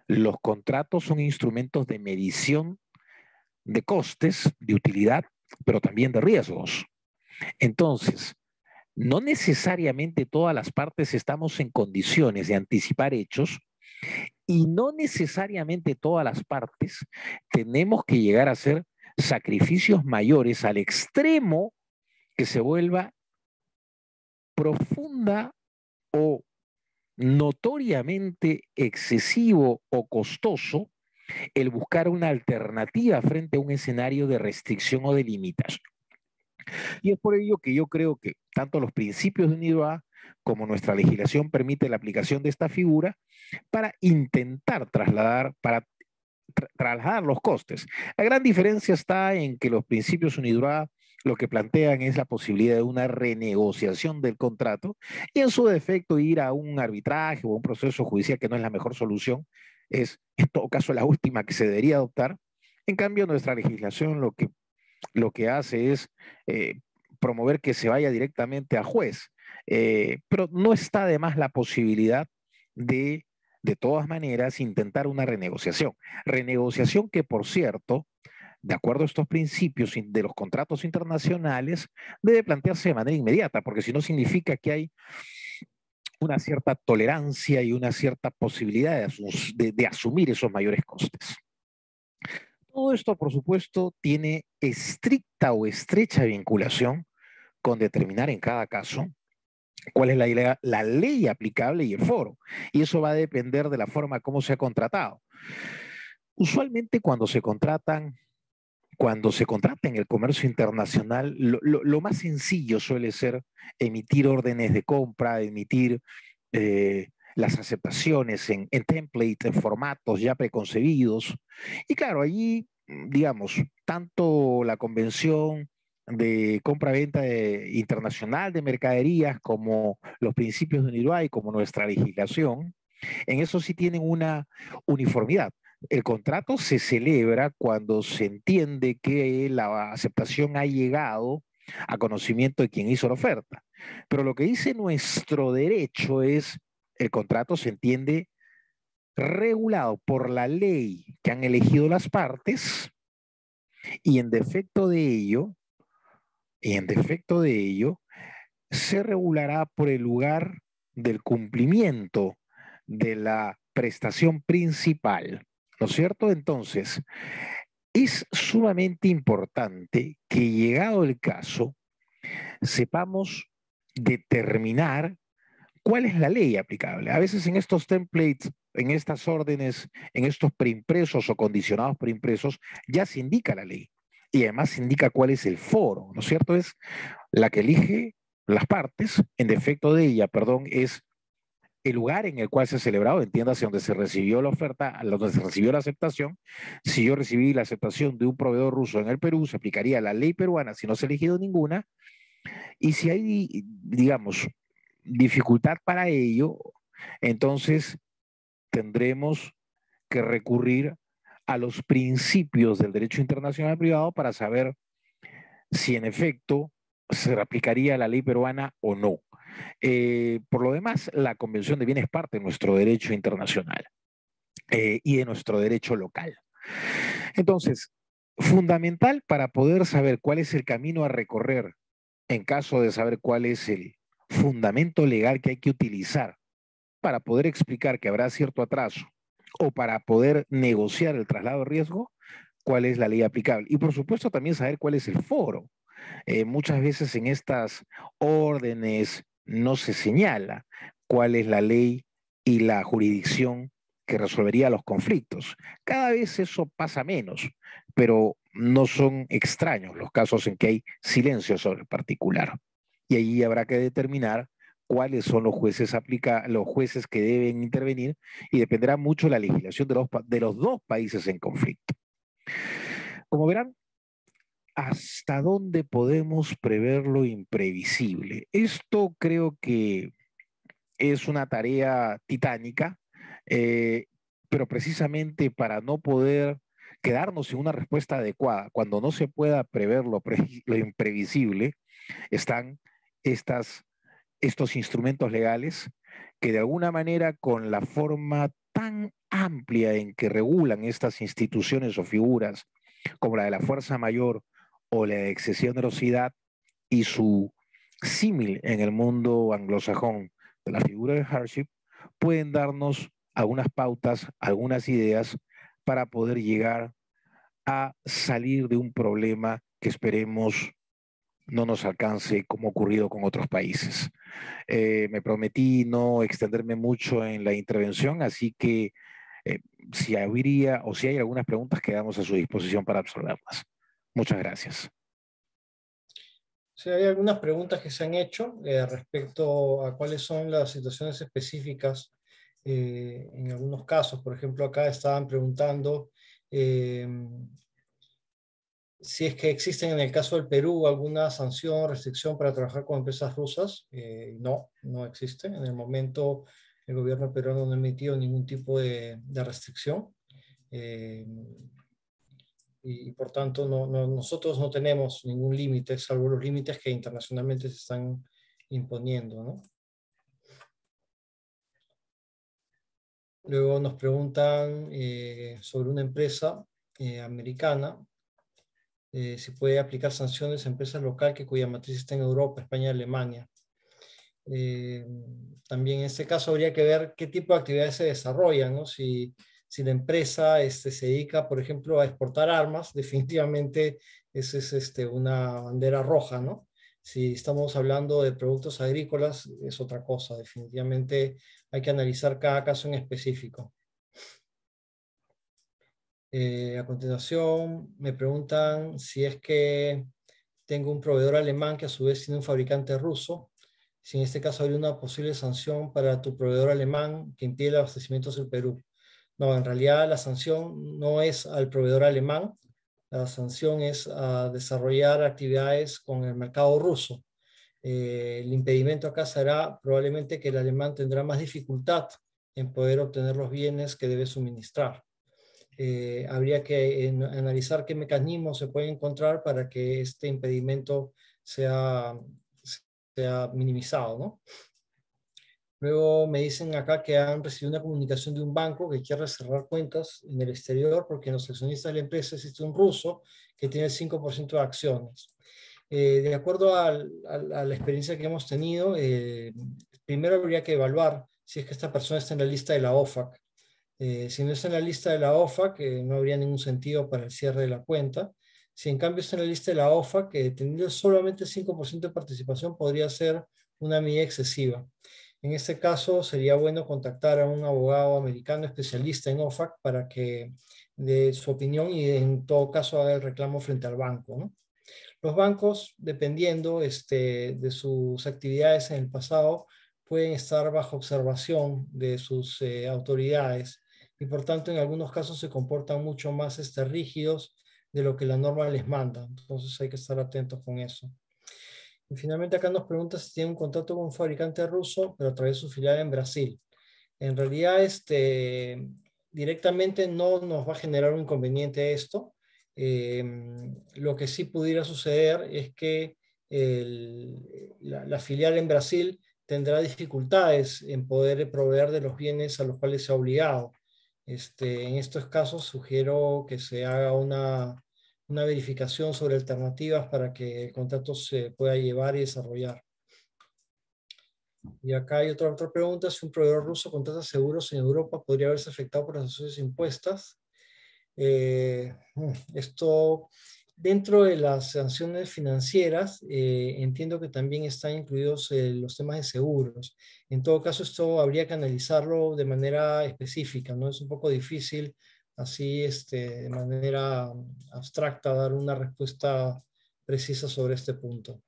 los contratos son instrumentos de medición de costes, de utilidad, pero también de riesgos. Entonces, no necesariamente todas las partes estamos en condiciones de anticipar hechos y no necesariamente todas las partes tenemos que llegar a hacer sacrificios mayores al extremo que se vuelva profunda o notoriamente excesivo o costoso el buscar una alternativa frente a un escenario de restricción o de limitación. Y es por ello que yo creo que tanto los principios de UNIDOA como nuestra legislación permite la aplicación de esta figura para intentar trasladar los costes. La gran diferencia está en que los principios UNIDROIT lo que plantean es la posibilidad de una renegociación del contrato y en su defecto ir a un arbitraje o un proceso judicial que no es la mejor solución, es en todo caso la última que se debería adoptar. En cambio, nuestra legislación lo que hace es promover que se vaya directamente a juez, pero no está de más la posibilidad de todas maneras, intentar una renegociación. Renegociación que, por cierto, de acuerdo a estos principios de los contratos internacionales, debe plantearse de manera inmediata, porque si no significa que hay una cierta tolerancia y una cierta posibilidad de asumir esos mayores costes. Todo esto, por supuesto, tiene estricta o estrecha vinculación con determinar en cada caso cuál es la ley aplicable y el foro. Y eso va a depender de la forma como se ha contratado. Usualmente cuando cuando se contrata en el comercio internacional, lo más sencillo suele ser emitir órdenes de compra, emitir las aceptaciones en templates, en formatos ya preconcebidos. Y claro, allí, digamos, tanto la convención de compra-venta internacional de mercaderías como los principios de UNIROAI, como nuestra legislación, en eso sí tienen una uniformidad. El contrato se celebra cuando se entiende que la aceptación ha llegado a conocimiento de quien hizo la oferta. Pero lo que dice nuestro derecho es, el contrato se entiende regulado por la ley que han elegido las partes y en defecto de ello, y en defecto de ello, se regulará por el lugar del cumplimiento de la prestación principal, ¿no es cierto? Entonces, es sumamente importante que llegado el caso, sepamos determinar cuál es la ley aplicable. A veces en estos templates, en estas órdenes, en estos preimpresos o condicionados preimpresos, ya se indica la ley. Y además se indica cuál es el foro, ¿no es cierto? Es la que elige las partes, en defecto de ella, perdón, es el lugar en el cual se ha celebrado, entiéndase, donde se recibió la oferta, donde se recibió la aceptación. Si yo recibí la aceptación de un proveedor ruso en el Perú, se aplicaría la ley peruana si no se ha elegido ninguna. Y si hay, digamos, dificultad para ello, entonces tendremos que recurrir a los principios del derecho internacional privado para saber si en efecto se aplicaría la ley peruana o no. Por lo demás, la Convención de Viena es parte de nuestro derecho internacional y de nuestro derecho local. Entonces, fundamental para poder saber cuál es el camino a recorrer en caso de saber cuál es el fundamento legal que hay que utilizar para poder explicar que habrá cierto atraso o para poder negociar el traslado de riesgo, cuál es la ley aplicable. Y por supuesto también saber cuál es el foro. Muchas veces en estas órdenes no se señala cuál es la ley y la jurisdicción que resolvería los conflictos. Cada vez eso pasa menos, pero no son extraños los casos en que hay silencio sobre el particular. Y allí habrá que determinar cuáles son los jueces que deben intervenir y dependerá mucho la legislación de los dos países en conflicto. Como verán, ¿hasta dónde podemos prever lo imprevisible? Esto creo que es una tarea titánica, eh, pero precisamente para no poder quedarnos sin una respuesta adecuada, cuando no se pueda prever lo imprevisible, están estas, estos instrumentos legales que de alguna manera con la forma tan amplia en que regulan estas instituciones o figuras, como la de la fuerza mayor o la de excesividad y su símil en el mundo anglosajón de la figura de hardship, pueden darnos algunas pautas, algunas ideas para poder llegar a salir de un problema que esperemos no nos alcance como ha ocurrido con otros países. Me prometí no extenderme mucho en la intervención, así que eh, si habría o si hay algunas preguntas, quedamos a su disposición para absolverlas. Muchas gracias.
Sí, hay algunas preguntas que se han hecho respecto a cuáles son las situaciones específicas en algunos casos. Por ejemplo, acá estaban preguntando eh, si es que existen en el caso del Perú alguna sanción o restricción para trabajar con empresas rusas. No, no existen. En el momento el gobierno peruano no ha emitido ningún tipo de restricción. Eh, y por tanto nosotros no tenemos ningún límite, salvo los límites que internacionalmente se están imponiendo, ¿no? Luego nos preguntan sobre una empresa americana, si puede aplicar sanciones a empresas locales cuya matriz está en Europa, España y Alemania. Eh, También en este caso habría que ver qué tipo de actividades se desarrollan, ¿no? Si la empresa se dedica, por ejemplo, a exportar armas, definitivamente esa es una bandera roja, ¿no? Si estamos hablando de productos agrícolas, es otra cosa. Definitivamente hay que analizar cada caso en específico. A continuación, me preguntan si es que tengo un proveedor alemán que a su vez tiene un fabricante ruso. Si en este caso hay una posible sanción para tu proveedor alemán que impide el abastecimiento hacia el Perú. No, en realidad la sanción no es al proveedor alemán, la sanción es a desarrollar actividades con el mercado ruso. El impedimento acá será probablemente que el alemán tendrá más dificultad en poder obtener los bienes que debe suministrar. Habría que analizar qué mecanismos se pueden encontrar para que este impedimento sea, sea minimizado, ¿no? Luego me dicen acá que han recibido una comunicación de un banco que quiere cerrar cuentas en el exterior porque en los accionistas de la empresa existe un ruso que tiene el 5% de acciones. De acuerdo a la experiencia que hemos tenido, primero habría que evaluar si es que esta persona está en la lista de la OFAC. Si no está en la lista de la OFAC, no habría ningún sentido para el cierre de la cuenta. Si en cambio está en la lista de la OFAC, teniendo solamente el 5% de participación, podría ser una medida excesiva. En este caso, sería bueno contactar a un abogado americano especialista en OFAC para que dé su opinión y en todo caso haga el reclamo frente al banco, ¿no? Los bancos, dependiendo de sus actividades en el pasado, pueden estar bajo observación de sus autoridades y por tanto en algunos casos se comportan mucho más rígidos de lo que la norma les manda. Entonces hay que estar atentos con eso. Y finalmente acá nos pregunta si tiene un contrato con un fabricante ruso, pero a través de su filial en Brasil. En realidad, directamente no nos va a generar un inconveniente esto. Eh, lo que sí pudiera suceder es que la filial en Brasil tendrá dificultades en poder proveer de los bienes a los cuales se ha obligado. En estos casos sugiero que se haga una verificación sobre alternativas para que el contrato se pueda llevar y desarrollar. Y acá hay otra pregunta: si un proveedor ruso contrata seguros en Europa, ¿podría verse afectado por las sanciones impuestas? Esto, dentro de las sanciones financieras, entiendo que también están incluidos los temas de seguros. En todo caso, esto habría que analizarlo de manera específica, ¿no? Es un poco difícil así, de manera abstracta, dar una respuesta precisa sobre este punto.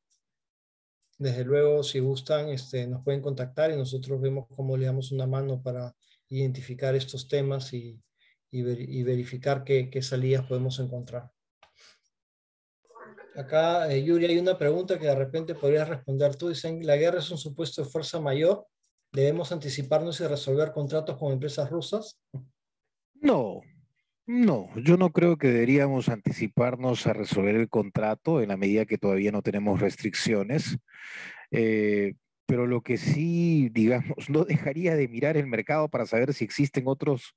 Desde luego, si gustan, nos pueden contactar y nosotros vemos cómo le damos una mano para identificar estos temas y verificar qué salidas podemos encontrar. Acá, Yuri, hay una pregunta que de repente podrías responder tú. Dicen: ¿la guerra es un supuesto de fuerza mayor? ¿Debemos anticiparnos y resolver contratos con empresas rusas?
No, no, yo no creo que deberíamos anticiparnos a resolver el contrato en la medida que todavía no tenemos restricciones. Pero lo que sí, digamos, no dejaría de mirar el mercado para saber si existen otros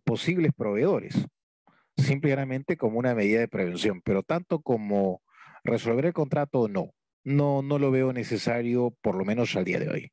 posibles proveedores, simplemente como una medida de prevención, pero tanto como resolver el contrato, no, no lo veo necesario, por lo menos al día de hoy.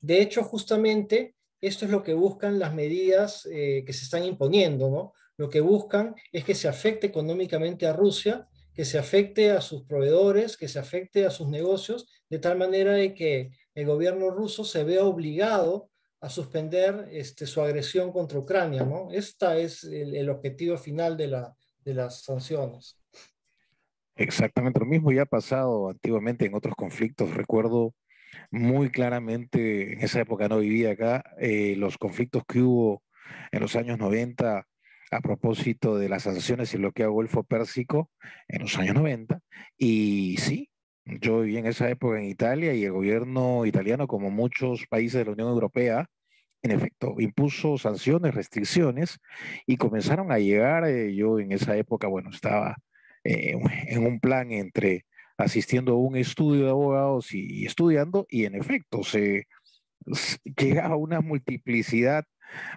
De hecho, justamente esto es lo que buscan las medidas que se están imponiendo, ¿no? Lo que buscan es que se afecte económicamente a Rusia, que se afecte a sus proveedores, que se afecte a sus negocios, de tal manera de que el gobierno ruso se vea obligado a suspender su agresión contra Ucrania, ¿no? Este es el objetivo final de las sanciones.
Exactamente lo mismo ya ha pasado antiguamente en otros conflictos. Recuerdo muy claramente, en esa época no vivía acá, los conflictos que hubo en los años 90 a propósito de las sanciones y el bloqueo al Golfo Pérsico en los años 90. Y sí, yo viví en esa época en Italia y el gobierno italiano, como muchos países de la Unión Europea, en efecto, impuso sanciones, restricciones y comenzaron a llegar, yo en esa época, bueno, estaba en un plan entre asistiendo a un estudio de abogados y estudiando, y en efecto llegaba una multiplicidad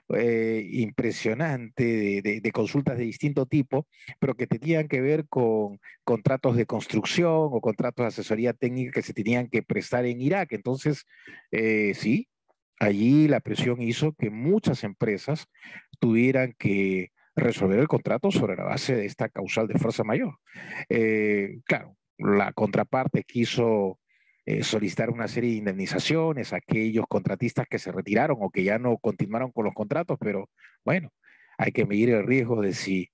impresionante de consultas de distinto tipo, pero que tenían que ver con contratos de construcción o contratos de asesoría técnica que se tenían que prestar en Irak. Entonces, sí, allí la presión hizo que muchas empresas tuvieran que resolver el contrato sobre la base de esta causal de fuerza mayor. Claro, la contraparte quiso solicitar una serie de indemnizaciones a aquellos contratistas que se retiraron o que ya no continuaron con los contratos, pero bueno, hay que medir el riesgo de si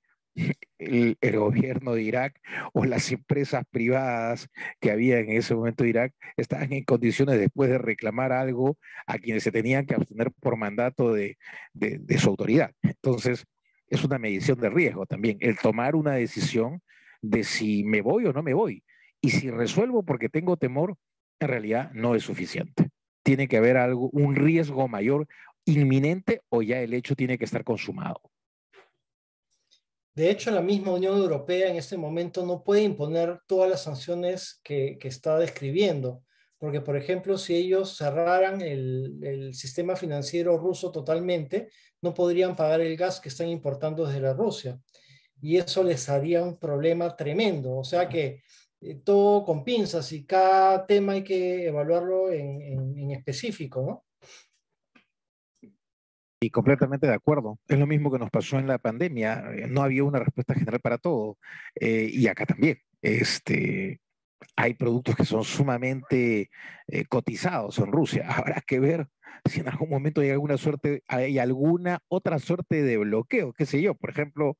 el gobierno de Irak o las empresas privadas que había en ese momento de Irak estaban en condiciones después de reclamar algo a quienes se tenían que abstener por mandato de su autoridad. Entonces, es una medición de riesgo también, el tomar una decisión de si me voy o no me voy. Y si resuelvo porque tengo temor, en realidad no es suficiente. Tiene que haber algo, un riesgo mayor inminente o ya el hecho tiene que estar consumado.
De hecho, la misma Unión Europea en este momento no puede imponer todas las sanciones que está describiendo, porque, por ejemplo, si ellos cerraran el sistema financiero ruso totalmente, no podrían pagar el gas que están importando desde la Rusia. Y eso les haría un problema tremendo. O sea que todo con pinzas y cada tema hay que evaluarlo en específico, ¿no?
Y completamente de acuerdo. Es lo mismo que nos pasó en la pandemia. No había una respuesta general para todo. Y acá también. Hay productos que son sumamente cotizados en Rusia. Habrá que ver si en algún momento hay alguna otra suerte de bloqueo, qué sé yo, por ejemplo,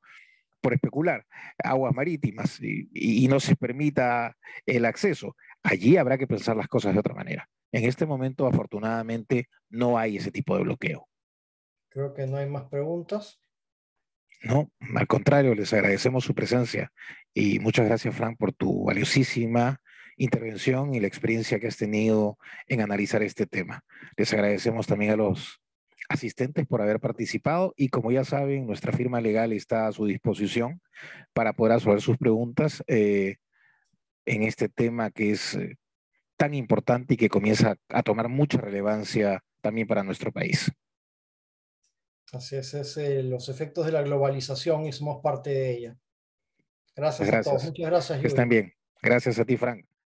por especular, aguas marítimas y no se permita el acceso. Allí habrá que pensar las cosas de otra manera. En este momento, afortunadamente, no hay ese tipo de bloqueo.
Creo que no hay más preguntas.
No, al contrario, les agradecemos su presencia y muchas gracias, Frank, por tu valiosísima intervención y la experiencia que has tenido en analizar este tema. Les agradecemos también a los asistentes por haber participado y como ya saben, nuestra firma legal está a su disposición para poder resolver sus preguntas en este tema que es tan importante y que comienza a tomar mucha relevancia también para nuestro país.
Así es los efectos de la globalización y somos parte de ella.
Muchas
Gracias a todos.
gracias.
Muchas gracias,
Que estén
Yuri.
bien. Gracias a ti, Frank.